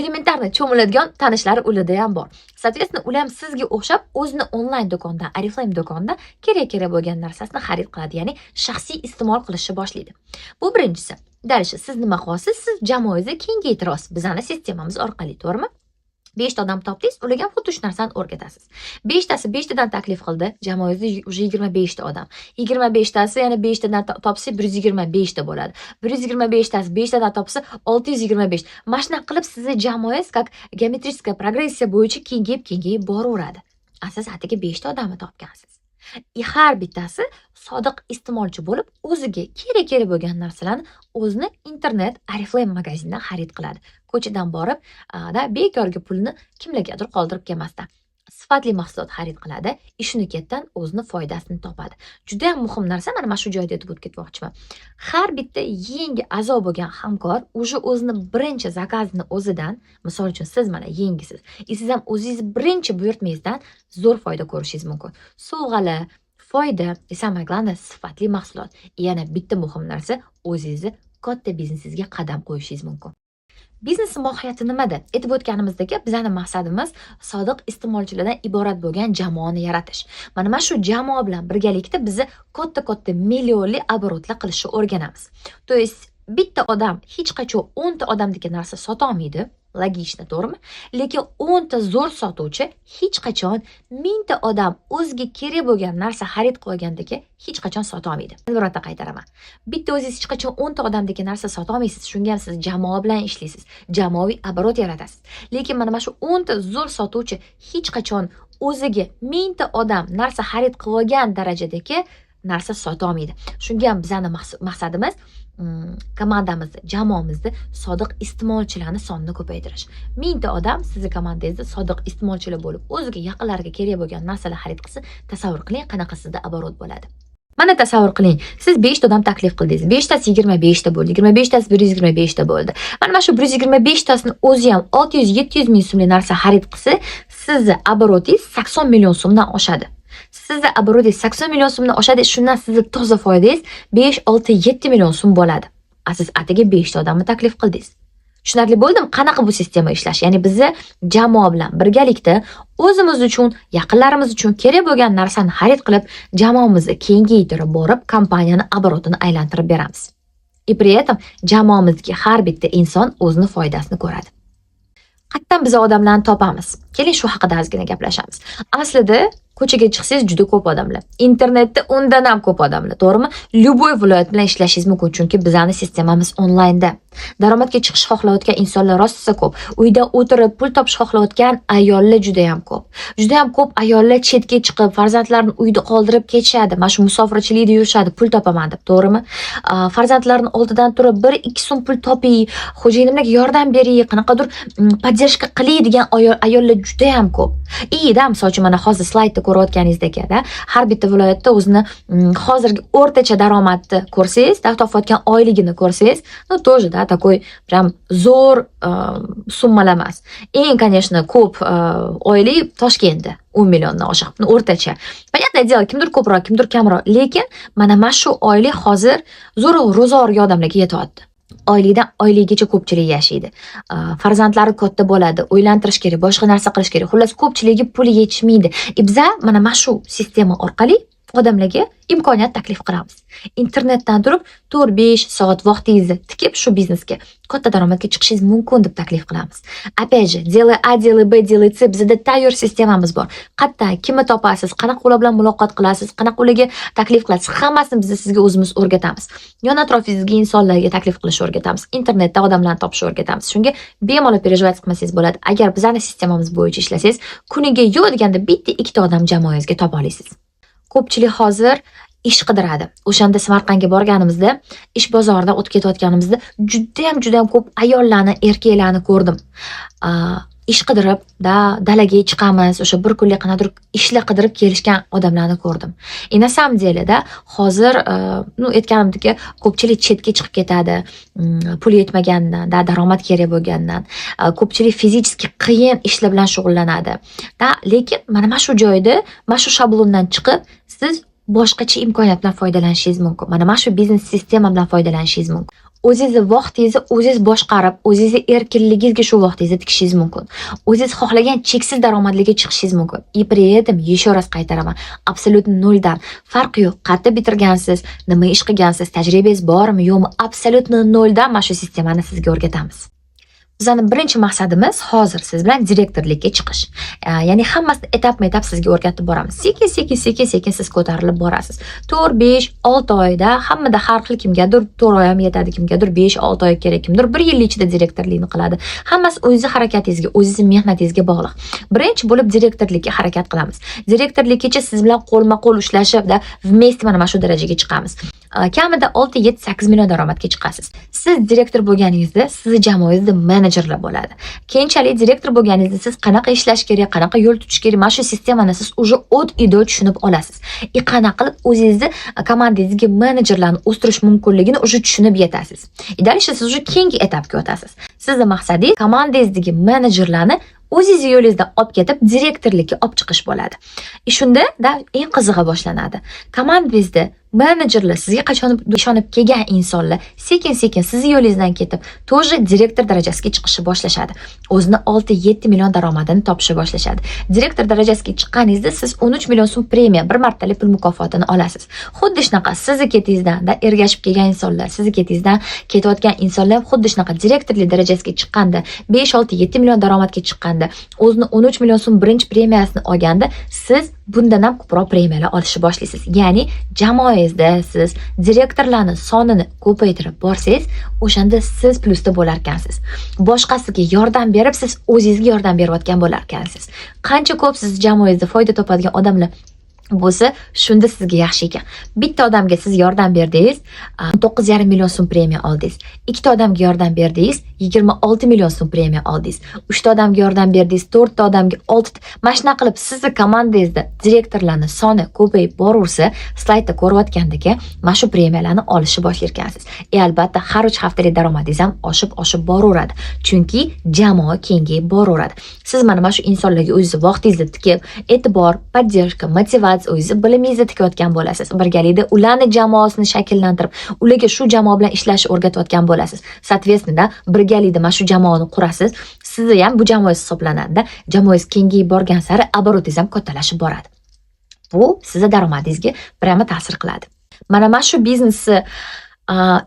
A: elementarni cho'miladigan tanishlari ularda ham bor. Soответственно, ular ham sizga o'xshab o'zini onlayn do'konda, Oriflame do'konida kerak bo'lgan narsasini xarid qiladi, ya'ni shaxsiy iste'mol qilishni boshlaydi. Bu birinchisi. Dальше siz nima qilyapsiz? Siz jamoangizni kengaytirasiz bizning sistemamiz orqali, to'g'rimi? 5 odam topdingiz, ularga ham xuddi shu narsani o'rgatasiz. 5tasi 5tadan taklif qildi, jamoangizda уже 25 ta odam. 25tasi yana 5 tadan topsa 125 ta bo'ladi. 125tasi 5 tadan topsa 625. Mana shunaqa qilib sizni jamoangiz как geometrическая progressiya bo'yicha kengayib boraveradi. Siz atigi 5 ta odamni topgansiz. Har bittasi sodiq iste'molchi bo'lib, o'ziga kerak bo'lgan narsalarni o'zini internet Oriflame magazindan xarid qiladi. Ko'chadan borib, bekorga pulni kimlargadir qoldirib kelmasdan sifatli mahsulot xarid qiladi, ishini ketdan o'zini foydasini topadi. Juda ham muhim narsa, mana mana shu joyda aytib o'tib ketmoqchiman. Har bitta yangi a'zo bo'lgan hamkor o'sha o'zini birinchi zakazini o'zidan, misol uchun siz mana yangisiz, siz ham o'zingiz birinchi buyurtmangizdan zo'r foyda ko'rishingiz mumkin. Sovg'alar, foyda, samое главное sifatli mahsulot. Yana bitta muhim narsa, o'zingizni katta biznesingizga qadam qo'yishingiz mumkin. Biznes mohiyati nimada? Aytib o'tganimizdek, bizning maqsadimiz sodiq iste'molchilardan iborat bo'lgan jamoani yaratish. Mana shu jamoa bilan birgalikda bizni katta millionli оборотlar qilishni o'rganamiz. То есть bitta odam hech qachon 10 ta odamdagi narsa sota olmaydi. Logично, to'g'rimi? Lekin 10 ta zo'r sotuvchi hech qachon 1000 ta odam o'ziga kerak bo'lgan narsa xarid qilgandagi hech qachon sota olmaydi. Albatta qaytaraman. Bitta o'zingiz hech qachon 10 ta odamdagi narsa sota olmaysiz. Shunga ham siz jamoa bilan ishlaysiz. Jamoaviy оборот yaratasiz. Lekin mana shu 10 ta zo'r sotuvchi hech qachon o'ziga 1000 ta odam narsa xarid qilgan darajadagi narsa sota olmaydi. Shunga ham bizning maqsadimiz komandamizni, jamoamizni sodiq iste'molchilarni sonini ko'paytirish. 1000 ta odam sizning komandangizda sodiq iste'molchilar bo'lib, o'ziga yaqinlariga kerak bo'lgan narsalar xarid qilsa, tasavvur qiling qanaqa sizda оборот bo'ladi. Mana tasavvur qiling, siz 5 ta odam taklif qildingiz. 5 tasi 25 ta bo'ldi, 25 tasi 125 ta bo'ldi. Mana shu 125 tasini o'zi ham 600-700 ming so'mlik narsa xarid qilsa, sizning обороtingiz 80 million so'mdan oshadi. Sizning обороtingiz 80 million so'mdan oshadi, shundan sizning toza foydangiz 5, 6, 7 million so'm bo'ladi. Siz atigi 5 ta odamni taklif qildingiz. Tushunarli bo'ldimi? Qanaqa bu sistema ishlash? Ya'ni bizni jamoa bilan birgalikda o'zimiz uchun, yaqinlarimiz uchun kerak bo'lgan narsani xarid qilib, jamoamizni kengaytirib borib, kompaniyani оборотini aylantirib beramiz. При этом jamoamizdagi har bitta inson o'zini foydasini ko'radi. Qayerdan biz odamlarni topamiz? Keling shu haqida ozgina gaplashamiz. Aslida ko'chaga chiqsangiz juda ko'p odamlar. Internetda undan ham ko'p odamlar, to'g'rimi? Любой viloyat bilan ishlashingiz mumkin, chunki bizning sistemamiz onlaynda. Daromadga chiqish xohlayotgan insonlar rosa ko'p. Uyda o'tirib pul topish xohlayotgan ayollar juda ham ko'p. Juda ham ko'p ayollar chetga chiqib, farzandlarini uyda qoldirib ketishadi. Mana shu musofirchilikda yurishadi, pul topaman deb, to'g'rimi? Farzandlarini oldidan turib 1-2 so'm pul toping, xo'jayinimlarga yordam bering, qanaqadir поддержка qiling degan ayollar juda ham ko'p. Da, misol uchun mana hozir slaydda ko'rayotganingizdek-da, har bitta viloyatda o'zini hozirgi o'rtacha daromadni ko'rsangiz, topayotgan oyligini ko'rsangiz, no тоже, да, такой прям zo'r summalar emas. Eng, конечно, ko'p oylik Toshkentda 10 milliondan oshiq, o'rtacha. Понятное дело, kimdir ko'proq, kimdir kamroq, lekin mana shu oylik hozir zo'r ro'zg'orga odamlarga yetyapti. Oylikdan oyligigacha ko'pchilik yashaydi. Farzandlari katta bo'ladi, uylantirish kerak, boshqa narsa qilish kerak. Xullas ko'pchiligi puli yetishmaydi. Biza mana shu sistema orqali odamlarga imkoniyat taklif qilamiz. Internetdan turib 4-5 soat vaqtingizni tikib shu biznesga katta daromadga chiqishingiz mumkin deb taklif qilamiz. Опять же, делай A, делай B, делай C, bizda tayyor sistemamiz bor. Qayerdan kimni topasiz, qanaqa ular bilan muloqot qilasiz, qanaqa ularga taklif qilasiz, hammasini biz sizga o'zimiz o'rgatamiz. Yon atrofingizga insonlarga taklif qilishni o'rgatamiz. Internetda odamlarni topishni o'rgatamiz. Shunga bemalol переживать qilmasangiz bo'ladi. Agar bizning sistemamiz bo'yicha ishlasangiz, kuniga yo'q deganda bitta 2 ta odam jamoangizga topa olasiz. Ko'pchilik hozir ish qidiradi. O'shanda Samarqandga borganimizda, ish bozoridan o'tib ketayotganimizda juda ham ko'p ayollarni, erkaklarni ko'rdim. Ish qidirib, dalaga chiqamiz, o'sha bir kunlik qanadir ishlar qidirib kelishgan odamlarni ko'rdim. Na samom deleda hozir, aytganimdek, ko'pchilik chetga chiqib ketadi, pul yetmaganidan, daromad kerak bo'lganidan, ko'pchilik fizически qiyin ishlar bilan shug'ullanadi. Lekin mana shu joyda, mana shu shablondan chiqib, siz boshqacha imkoniyat bilan foydalanishingiz mumkin. Mana shu biznes sistema bilan foydalanishingiz mumkin. O'zingiz vaqtingizni o'zingiz boshqarib, o'zingiz erkinligingizga shu vaqtingizni tikishingiz mumkin. O'zingiz xohlagan cheksiz daromadlarga chiqishingiz mumkin. При этом, еще раз qaytaraman, absolyutno noldan. Farqi yo'q. Qayerda bitirgansiz, nima ish qilgansiz, tajribangiz bormi, yo'qmi? Absolyutno noldan mana shu sistemani sizga o'rgatamiz. Bizning birinchi maqsadimiz hozir siz bilan direktorlikka chiqish. Ya'ni hammasini etap-etap sizga o'rgatib boramiz. Sekin siz ko'tarilib borasiz. 4, 5, 6 oyda hammada har xil, kimgadir 4 oy ham yetadi, kimgadir 5, 6 oy kerak, kimdir 1 yil ichida direktorlikni qiladi. Hammasi o'zingiz harakatingizga, o'zingiz mehnatingizga bog'liq. Birinchi bo'lib direktorlikka harakat qilamiz. Direktorlikkacha siz bilan qo'lma-qo'l ushlashib, vmesте mana shu darajaga chiqamiz. Kamida 6, 7, 8 million daromadga chiqasiz. Siz direktor bo'lganingizda, sizni jamoangizda menejerlar bo'ladi. Keyinchalik direktor bo'lganingizda siz qanaqa ishlash kerak, qanaqa yo'l tutish kerak, mana shu sistemani siz уже od-ido tushunib olasiz. Qanaqa qilib o'zingizni komandangizga menejerlarni o'stirish mumkinligini уже tushunib yetasiz. Dальше siz уже keyingi etapga o'tasiz. Sizning maqsadingiz komandangizdagi menejerlarni o'zingiz yo'lingizdan olib ketib direktorlikka olib chiqish bo'ladi. Shunda eng qizig'i boshlanadi. Komandangizda menejerlar, sizga qachon ishonib kelgan insonlar sekin-sekin siz yo'lingizdan ketib, to'g'ri direktor darajasiga chiqishni boshlashadi. O'zini 6-7 million daromadini topishni boshlashadi. Direktor darajasiga chiqqaningizda siz 13 million so'm premiya, bir martalik pul mukofotini olasiz. Xuddi shunaqa sizni ketingizdan ergashib kelgan insonlar, sizni ketingizdan ketayotgan insonlar ham xuddi shunaqa direktorlik darajasiga chiqqanda, 5, 6, 7 million daromadga chiqqanda, o'zini 13 million so'm birinchi premiyasini olganda, siz bundan ham ko'proq premiyalar olishni boshlaysiz. Ya'ni jamoangizda siz direktorlarning sonini ko'paytirib borsangiz, o'shanda siz plusda bo'lar ekansiz. Boshqasiga yordam berib, siz o'zingizga yordam berayotgan bo'lar ekansiz. Qancha ko'p siz jamoangizda foyda topadigan odamlar bo'lsa, shunda sizga yaxshi ekan. Bitta odamga siz yordam berdingiz, 9,5 million so'm premiya oldingiz. Ikkita odamga yordam berdingiz, 26 million so'm premiya oldingiz. 3 ta odamga yordam berdingiz, 4 ta odamga 6 ta. Mana shunaqa qilib sizni komandangizda direktorlarning soni ko'payib boraversa, slaydda ko'rayotgandek, mana shu premiyalarni olishni boshlaysiz. Albatta, har 3 haftalik daromadingiz ham oshib boraveradi. Chunki jamoa kengayib boraveradi. Siz mana shu insonlarga o'zingiz vaqtingizni tikib, e'tibor, podдержка, motivatsiya o'zingiz bilimingizni tikayotgan bo'lasiz. Birgalikda ularni jamoasini shakllantirib, ularga shu jamoa bilan ishlashni o'rgatayotgan bo'lasiz. Soответственно, birgalikda mana shu jamoani qurasiz. Sizni ham bu jamoa hisoblanadi-da. Jamoangiz kengayib borgan sari oborotingiz ham kattalashib boradi. Bu sizning daromadingizga prямо ta'sir qiladi. Mana shu biznesni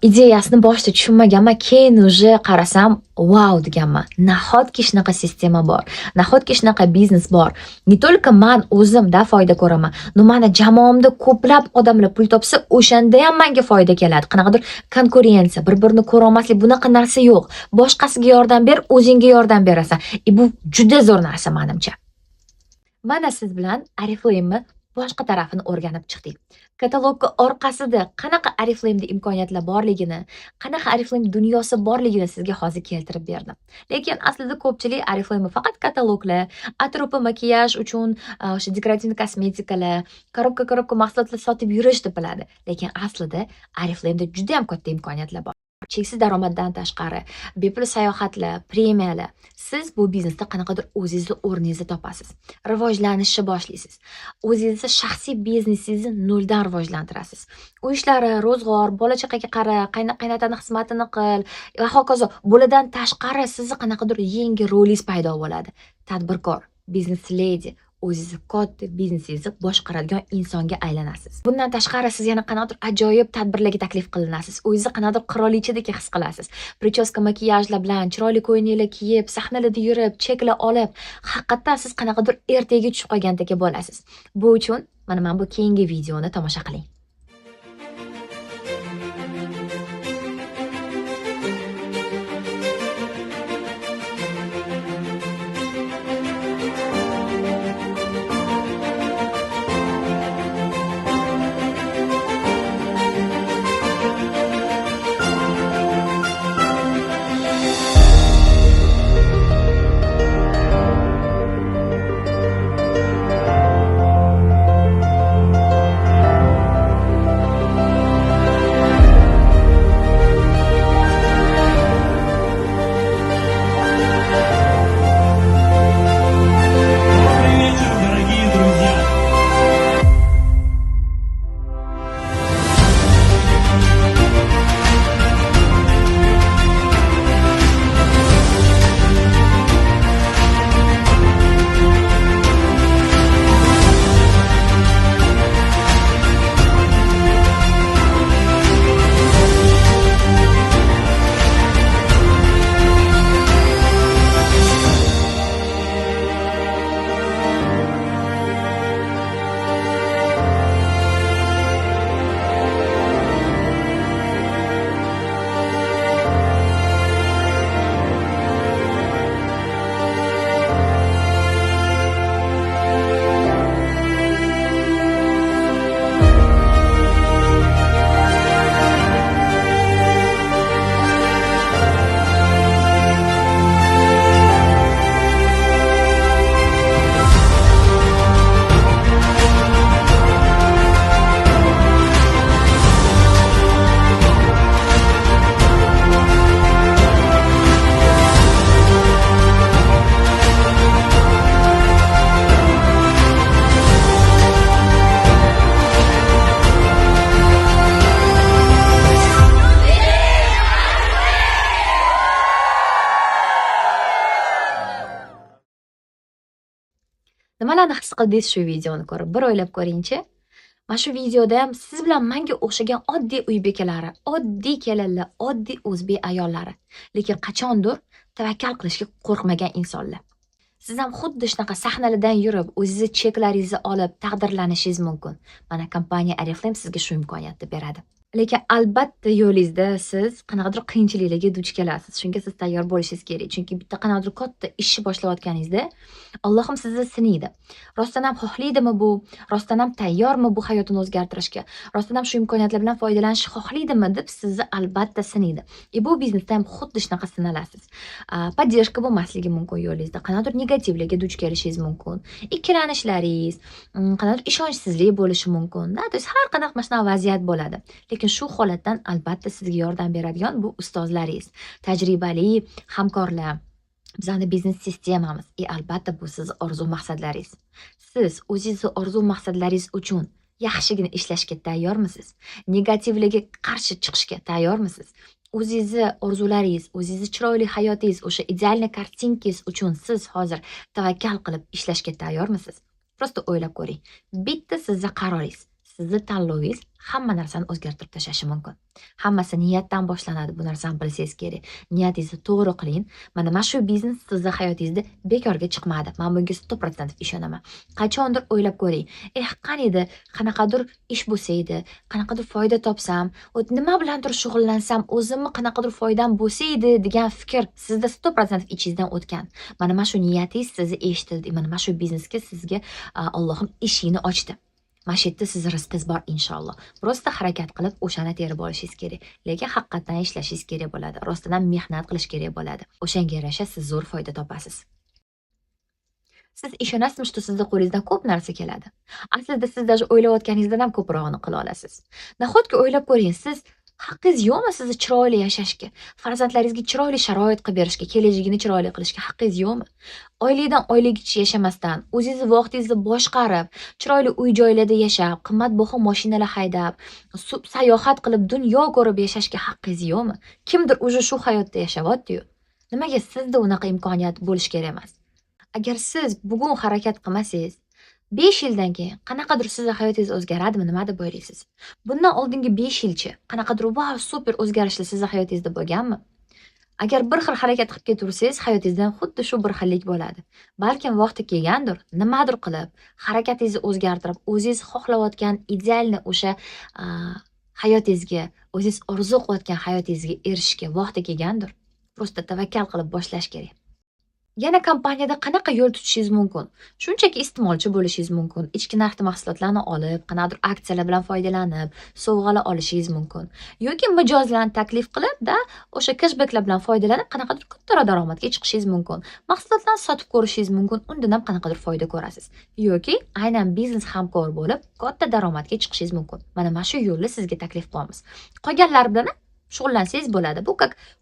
A: ideyasini boshida tushunmaganman, keyin уже qarasam, wow deganman. Nahotki shunaqa sistema bor. Nahotki shunaqa biznes bor. Ne только men o'zimda foyda ko'raman, no mana jamoamda ko'plab odamlar pul topsa, o'shanda ham menga foyda keladi. Qanaqadir konkurensiya, bir-birini ko'ra olmaslik, bunaqa narsa yo'q. Boshqasiga yordam ber, o'zingga yordam berasan. Bu juda zo'r narsa menimcha. Mana siz bilan Oriflame boshqa tarafini o'rganib chiqdik. Katalogga orqasida qanaqa Oriflame'da imkoniyatlar borligini, qanaqa Oriflame dunyosi borligini sizga hozir keltirib berdim. Lekin aslida ko'pchilik Oriflame faqat kataloglar, atropi makiyaj uchun o'sha dekorativ kosmetikalar, korobka mahsulotlar sotib yurish deb biladi. Lekin aslida Oriflame'da juda ham katta imkoniyatlar bor. Cheksiz daromaddan tashqari, bepul sayohatlar, premiyalar. Siz bu biznesda qanaqadir o'zingizni o'rningizni topasiz. Rivojlanishni boshlaysiz. O'zingizni shaxsiy biznesingizni noldan rivojlantirasiz. Uy ishlari, ro'zg'or, bola chaqaga qara, qaynotani xizmatini qil va hokazo. Bulardan tashqari sizni qanaqadir yangi rolingiz paydo bo'ladi. Tadbirkor, business lady, o'zingizni katta biznesingizni boshqaradigan insonga aylanasiz. Bundan tashqari siz yana qanaqadir ajoyib tadbirlarga taklif qilinasiz. O'zingizni qanaqadir qirolichadek his qilasiz. Prichoska, makiyajlar bilan chiroyli ko'ylaklar kiyib, sahnalarda yurib, cheklar olib, haqiqatan siz qanaqadir ertaga tushib qolgandek bo'lasiz. Bu uchun mana bu keyingi videoni tomosha qiling. Nimalarni his qildingiz shu videoni ko'rib? Bir o'ylab ko'ring-chi. Mana shu videoda ham siz bilan menga o'xshagan oddiy uy bekalari, oddiy kelinlar, oddiy o'zbek ayollari, lekin qachondir tavakkal qilishga qo'rqmagan insonlar. Siz ham xuddi shunaqa sahnalardan yurib, o'zingizni cheklaringizni olib taqdirlanishingiz mumkin. Mana kompaniya Oriflame sizga shu imkoniyatni beradi. Lekin albatta yo'lingizda siz qanaqadir qiyinchiliklarga duch kelasiz. Shunga siz tayyor bo'lishingiz kerak. Chunki bitta qanaqadir katta ishni boshlayotganingizda Allohim sizni sinaydi. Rostdan ham xohlaydimi bu? Rostdan ham tayyormi bu hayotini o'zgartirishga? Rostdan ham shu imkoniyatlar bilan foydalanishni xohlaydimi deb sizni albatta sinaydi. Bu biznesda ham xuddi shunaqa sinalasiz. Поддержка bo'lmasligi mumkin yo'lingizda. Qanaqadir negativlarga duch kelishingiz mumkin. Ikkilanishlaringiz, qanaqadir ishonchsizlik bo'lishi mumkin. To есть har qanaqa mana shunaqa vaziyat bo'ladi. Lekin shu holatdan albatta sizga yordam beradigan bu ustozlaringiz, tajribali hamkorlar, bizning biznes sistemamiz. Albatta bu sizni orzu maqsadlaringiz. Siz o'zingizni orzu maqsadlaringiz uchun yaxshigina ishlashga tayyormisiz? Negativlarga qarshi chiqishga tayyormisiz? O'zingizni orzularingiz, o'zingizni chiroyli hayotingiz, o'sha idealniy kartinkangiz uchun siz hozir tavakkal qilib ishlashga tayyormisiz? Prosta o'ylab ko'ring. Bitta sizni qaroringiz, sizni tanlovingiz hamma narsani o'zgartirib tashlashi mumkin. Hammasi niyatdan boshlanadi, bu narsani bilsangiz kerak. Niyatingizni to'g'ri qiling. Mana shu biznes sizni hayotingizda bekorga chiqmadi. Men bunga 100% ishonaman. Qachondir o'ylab ko'ring. Qaniydi, qanaqadir ish bo'lsa edi, qanaqadir foyda topsam, nima bilandir shug'ullansam, o'zimni qanaqadir foydam bo'lsa edi degan fikr sizda 100% ichingizdan o'tgan. Mana shu niyatingiz sizni eshitildi. Mana shu biznesga sizga Allohim eshigini ochdi. Mana shu yerda sizni rizqingiz bor inshaalloh. Prosta harakat qilib o'shani terib olishingiz kerak. Lekin haqiqatan ishlashingiz kerak bo'ladi. Rostdan ham mehnat qilish kerak bo'ladi. O'shanga yarasha siz zo'r foyda topasiz. Siz ishonasizmi, что sizning qo'lingizdan ko'p narsa keladi. Aslida siz даже o'ylayotganingizdan ham ko'prog'ini qila olasiz. Nahotki o'ylab ko'ring, siz haqqingiz yo'qmi sizni chiroyli yashashga, farzandlaringizga chiroyli sharoit qilib berishga, kelajagini chiroyli qilishga haqqingiz yo'qmi? Oylikdan oylikcha yashamasdan, o'zingizni vaqtingizni boshqarib, chiroyli uy-joylarda yashab, qimmatbaho mashinalar haydab, sayohat qilib, dunyo ko'rib yashashga haqqingiz yo'qmi? Kimdir o'sha shu hayotda yashayapti-yu. Nimaga sizda unaqa imkoniyat bo'lish kerak emas? Agar siz bugun harakat qilmasangiz, 5 yildan keyin qanaqadir sizning hayotingiz o'zgaradimi, nima deb o'ylaysiz? Bundan oldingi 5 yilchi qanaqadir wow, super o'zgarishlar sizning hayotingizda bo'lganmi? Agar bir xil harakat qilib ketaversangiz, hayotingizdan xuddi shu bir xillik bo'ladi. Balkim vaqti kelgandir, nimadir qilib, harakatingizni o'zgartirib, o'zingiz xohlayotgan idealni o'sha hayotingizga, o'zingiz orzu qilayotgan hayotingizga erishishga vaqti kelgandir. Prosta tavakkal qilib boshlash kerak. Yana kompaniyada qanaqa yo'l tutishingiz mumkin? Shunchaki iste'molchi bo'lishingiz mumkin. Ichki narxda mahsulotlarni olib, qanaqadir aksiyalar bilan foydalanib, sovg'alar olishingiz mumkin. Yoki mijozlarni taklif qilib-da, o'sha cashbacklar bilan foydalanib, qanaqadir katta daromadga chiqishingiz mumkin. Mahsulotlarni sotib ko'rishingiz mumkin, undan ham qanaqadir foyda ko'rasiz. Yoki aynan biznes hamkor bo'lib, katta daromadga chiqishingiz mumkin. Mana shu yo'lni sizga taklif qilamiz. Qolganlar bilan shug'ullansangiz bo'ladi. Bu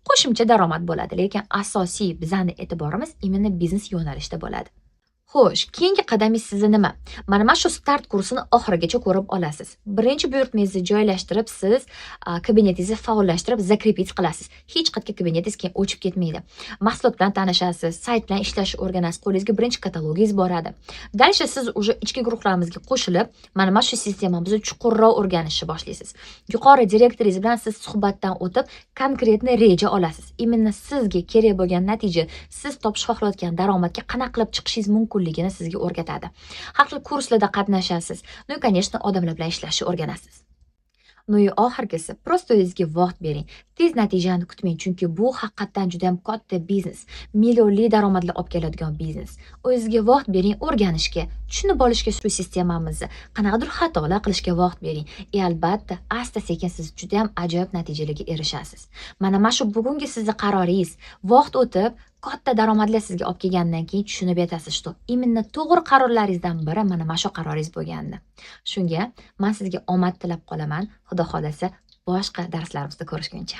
A: qo'shimcha daromad bo'ladi, lekin asosiy bizning e'tiborimiz imенно biznes yo'nalishida bo'ladi. Xo'sh, keyingi qadamingiz sizni nima? Mana shu start kursini oxirigacha ko'rib olasiz. Birinchi buyurtmangizni joylashtirib, siz kabinetingizni faollashtirib, zakrepit qilasiz. Hech qayerga kabinetingiz keyin o'chib ketmaydi. Mahsulot bilan tanishasiz, sayt bilan ishlashni o'rganasiz, qo'lingizga birinchi katalogingiz boradi. Dальше siz уже ichki guruhlarimizga qo'shilib, mana shu sistemamizni chuqurroq o'rganishni boshlaysiz. Yuqori direktoringiz bilan siz suhbatdan o'tib, konkretni reja olasiz. Именно sizga kerak bo'lgan natija, siz topish xohlayotgan daromadga qanaqa qilib chiqishingiz mumkin ligini sizga o'rgatadi. Har xil kurslarda qatnashasiz. Ну и, конечно, odamlar bilan ishlashni o'rganasiz. Ну и oxirgisi, prosta o'zingizga vaqt bering. Tez natijani kutmang, chunki bu haqiqatan juda ham katta biznes, millionli daromadlar olib keladigan biznes. O'zingizga vaqt bering o'rganishga, tushunib olishga shu sistemamizni, qanaqadir xatolar qilishga vaqt bering. Albatta, asta-sekin siz juda ham ajoyib natijalarga erishasiz. Mana shu bugungi sizning qaroringiz, vaqt o'tib katta daromadlar sizga olib kelgandan keyin tushunib yetasiz, что именно to'g'ri qarorlaringizdan biri mana shu qaroringiz bo'lgandi. Shunga men sizga omad tilab qolaman. Xudo xolasa, boshqa darslarimizda ko'rishguncha.